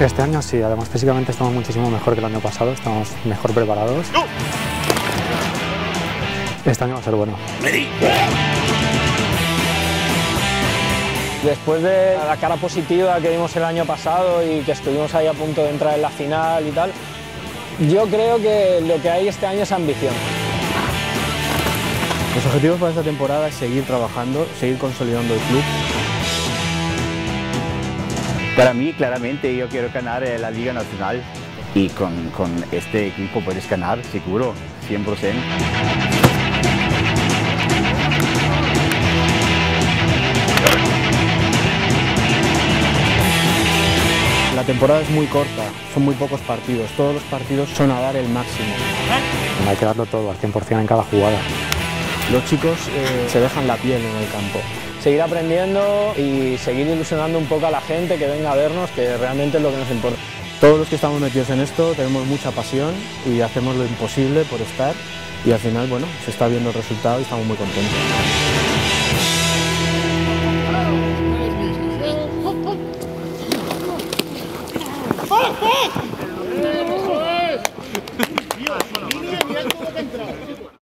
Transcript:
Este año sí, además físicamente estamos muchísimo mejor que el año pasado, estamos mejor preparados. Este año va a ser bueno. Después de la cara positiva que vimos el año pasado y que estuvimos ahí a punto de entrar en la final y tal, yo creo que lo que hay este año es ambición. Los objetivos para esta temporada es seguir trabajando, seguir consolidando el club. Para mí, claramente, yo quiero ganar la Liga Nacional y con este equipo puedes ganar, seguro, 100%. La temporada es muy corta, son muy pocos partidos, todos los partidos son a dar el máximo. Hay que darlo todo al 100% en cada jugada. Los chicos se dejan la piel en el campo. Seguir aprendiendo y seguir ilusionando un poco a la gente que venga a vernos, que realmente es lo que nos importa. Todos los que estamos metidos en esto tenemos mucha pasión y hacemos lo imposible por estar y al final, bueno, se está viendo el resultado y estamos muy contentos. ¡Dios! ¡Mira, tuvo que entrar!